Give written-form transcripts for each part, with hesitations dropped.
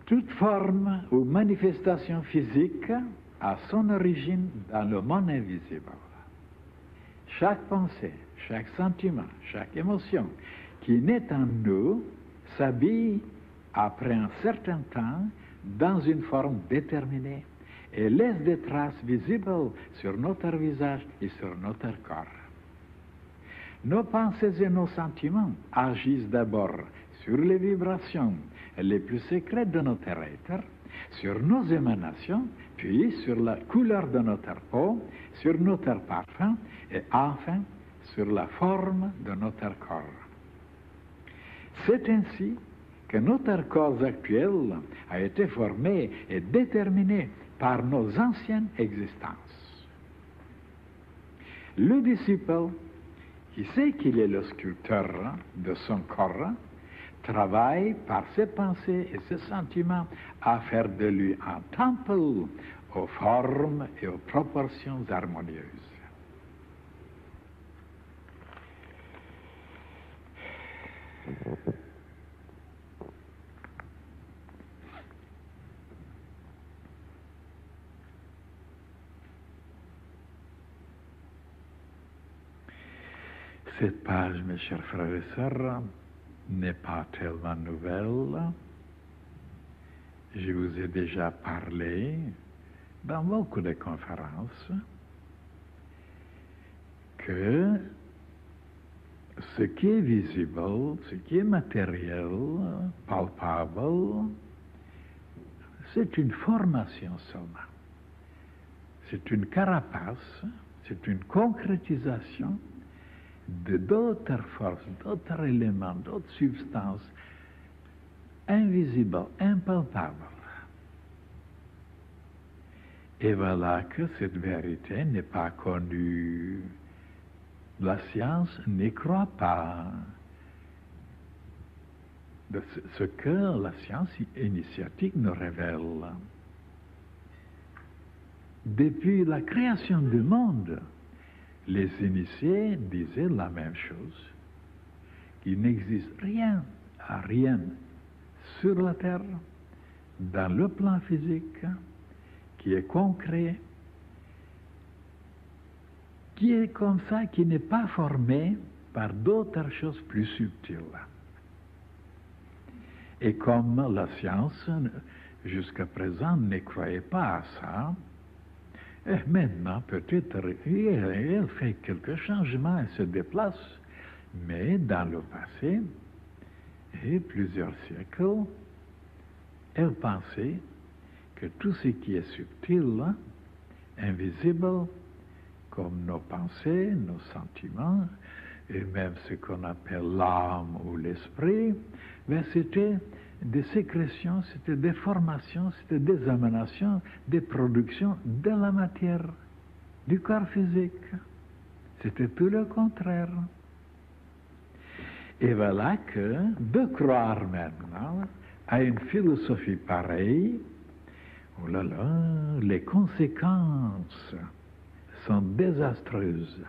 Toute forme ou manifestation physique a son origine dans le monde invisible. Chaque pensée, chaque sentiment, chaque émotion qui naît en nous s'habille après un certain temps dans une forme déterminée et laisse des traces visibles sur notre visage et sur notre corps. Nos pensées et nos sentiments agissent d'abord sur les vibrations les plus secrètes de notre être, sur nos émanations, puis sur la couleur de notre peau, sur notre parfum et enfin sur la forme de notre corps. C'est ainsi que notre corps actuel a été formé et déterminé par nos anciennes existences. Le disciple, qui sait qu'il est le sculpteur de son corps, travaille par ses pensées et ses sentiments à faire de lui un temple aux formes et aux proportions harmonieuses. Cette page, mes chers frères et sœurs, n'est pas tellement nouvelle. Je vous ai déjà parlé dans beaucoup de conférences que ce qui est visible, ce qui est matériel, palpable, c'est une formation seulement. C'est une carapace, c'est une concrétisation de d'autres forces, d'autres éléments, d'autres substances invisibles, impalpables. Et voilà que cette vérité n'est pas connue. La science n'y croit pas. De ce que la science initiatique nous révèle. Depuis la création du monde, les initiés disaient la même chose, qu'il n'existe rien sur la terre, dans le plan physique, qui est concret, qui est comme ça, qui n'est pas formé par d'autres choses plus subtiles. Et comme la science, jusqu'à présent, ne croyait pas à ça, et maintenant, peut-être, elle fait quelques changements, elle se déplace, mais dans le passé, et plusieurs siècles, elle pensait que tout ce qui est subtil, invisible, comme nos pensées, nos sentiments, et même ce qu'on appelle l'âme ou l'esprit, ben c'était des sécrétions, c'était des formations, c'était des émanations, des productions de la matière, du corps physique. C'était tout le contraire. Et voilà que de croire maintenant à une philosophie pareille, oh là là, les conséquences sont désastreuses.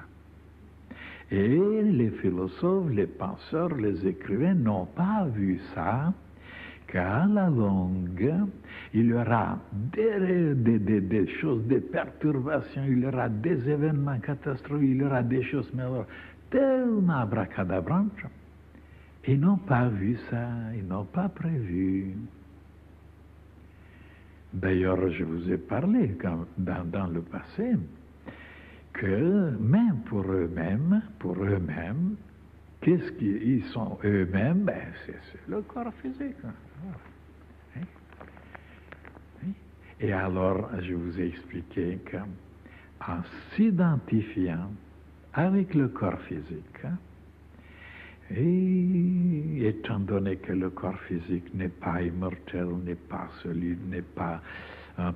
Et les philosophes, les penseurs, les écrivains n'ont pas vu ça, qu'à la longue, il y aura des choses, des perturbations, il y aura des événements catastrophiques, il y aura des choses tellement abracadabrantes. Ils n'ont pas vu ça, ils n'ont pas prévu. D'ailleurs, je vous ai parlé dans le passé que même pour eux-mêmes, qu'est-ce qu'ils sont eux-mêmes? Ben, c'est le corps physique. Et alors, je vous ai expliqué qu'en s'identifiant avec le corps physique, et étant donné que le corps physique n'est pas immortel, n'est pas solide, n'est pas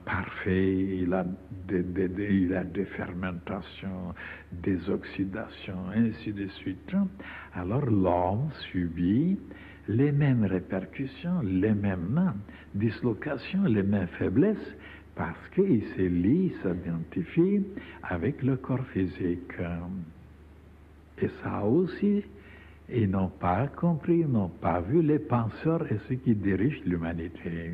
parfait, il a des fermentations, des oxydations, ainsi de suite, alors l'homme subit les mêmes répercussions, les mêmes dislocations, les mêmes faiblesses, parce qu'il se lie, s'identifie avec le corps physique. Et ça aussi, ils n'ont pas compris, ils n'ont pas vu les penseurs et ceux qui dirigent l'humanité.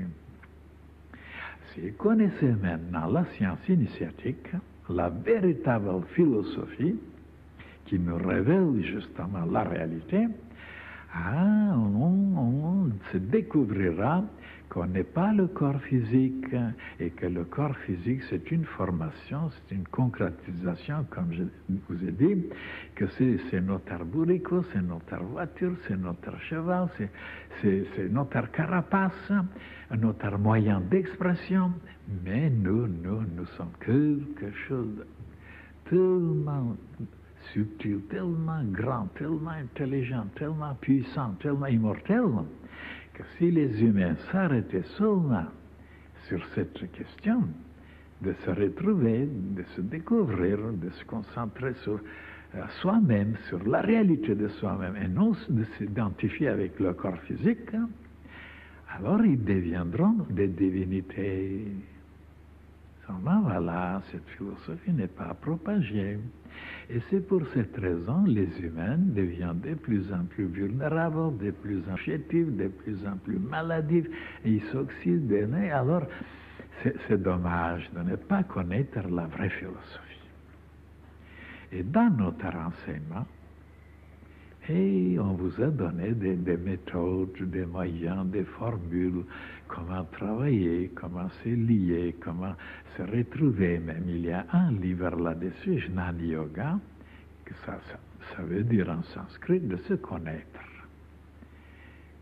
Si vous connaissez maintenant la science initiatique, la véritable philosophie qui nous révèle justement la réalité, on se découvrira qu'on n'est pas le corps physique et que le corps physique c'est une formation, c'est une concrétisation, comme je vous ai dit, que c'est notre arboricole, c'est notre voiture, c'est notre cheval, c'est notre carapace, notre moyen d'expression, mais nous sommes quelque chose de tellement subtil, tellement grand, tellement intelligent, tellement puissant, tellement immortel, que si les humains s'arrêtaient seulement sur cette question, de se retrouver, de se découvrir, de se concentrer sur soi-même, sur la réalité de soi-même, et non de s'identifier avec le corps physique, alors ils deviendront des divinités. Seulement, voilà, cette philosophie n'est pas propagée. Et c'est pour cette raison les humains deviennent de plus en plus vulnérables, de plus en plus chétifs, de plus en plus maladifs, et ils s'oxydent. Alors, c'est dommage de ne pas connaître la vraie philosophie. Et dans notre renseignement, et on vous a donné des méthodes, des moyens, des formules, comment travailler, comment se lier, comment se retrouver. Même il y a un livre là-dessus, Jnana Yoga, que ça veut dire en sanskrit de se connaître.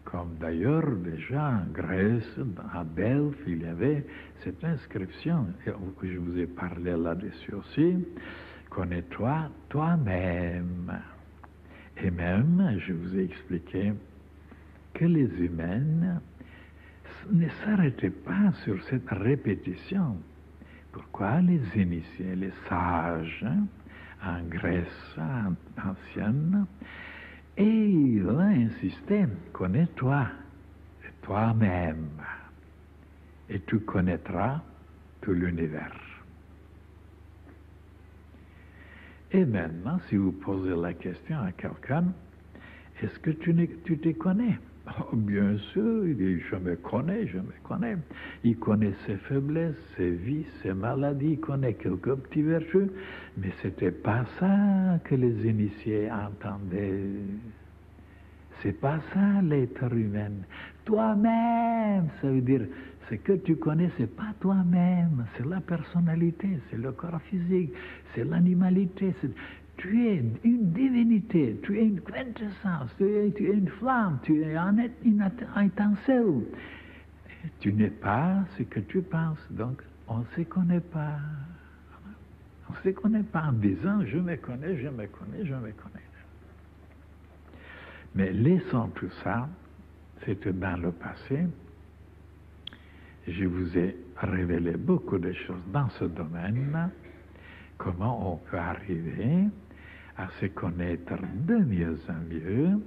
Comme d'ailleurs déjà en Grèce, à Delphes, il y avait cette inscription, que je vous ai parlé là-dessus aussi, connais-toi toi-même. Et même, je vous ai expliqué que les humains ne s'arrêtaient pas sur cette répétition. Pourquoi les initiés, les sages, en Grèce ancienne, et il a insisté, connais-toi, toi-même, et tu connaîtras tout l'univers. Et maintenant, si vous posez la question à quelqu'un, est-ce que tu te connais? Oh, bien sûr, il dit, je me connais. Il connaît ses faiblesses, ses vices, ses maladies, il connaît quelques petites vertus, mais c'était pas ça que les initiés entendaient. C'est pas ça l'être humain. Toi-même, ça veut dire, ce que tu connais, c'est pas toi-même, c'est la personnalité, c'est le corps physique, c'est l'animalité. Tu es une divinité, tu es une quintessence, tu es une flamme, tu es une étincelle. Tu n'es pas ce que tu penses, donc on ne se connaît pas. On ne se connaît pas en disant je me connais. Mais laissons tout ça, c'était dans le passé. Je vous ai révélé beaucoup de choses dans ce domaine, comment on peut arriver à se connaître de mieux en mieux,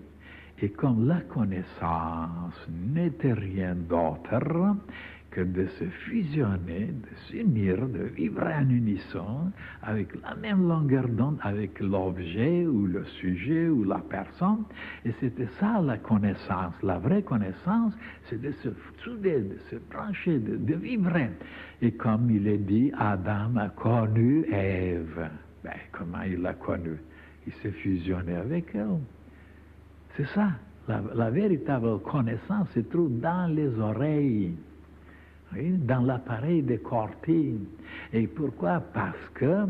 et comme la connaissance n'était rien d'autre que de se fusionner, de s'unir, de vivre en unisson, avec la même longueur d'onde, avec l'objet ou le sujet ou la personne. Et c'était ça la connaissance. La vraie connaissance, c'est de se souder, de se brancher, de vivre. Et comme il est dit, Adam a connu Ève. Ben, comment il l'a connue? Il s'est fusionné avec elle. C'est ça. La véritable connaissance se trouve dans les oreilles. Oui, dans l'appareil des cortines. Et pourquoi? Parce que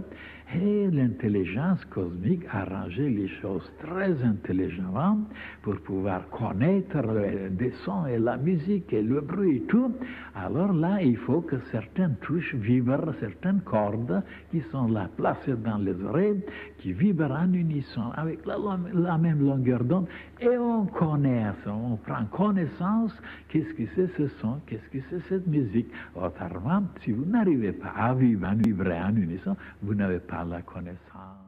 l'intelligence cosmique a arrangé les choses très intelligemment pour pouvoir connaître des sons et la musique et le bruit et tout. Alors là, il faut que certaines touches vibrent, certaines cordes qui sont là placées dans les oreilles, qui vibrent en unisson avec la même longueur d'onde, et on connaît ça, on prend connaissance, qu'est-ce que c'est ce son, qu'est-ce que c'est cette musique. Autrement, si vous n'arrivez pas à vibrer en unisson, vous n'avez pas la connaissance.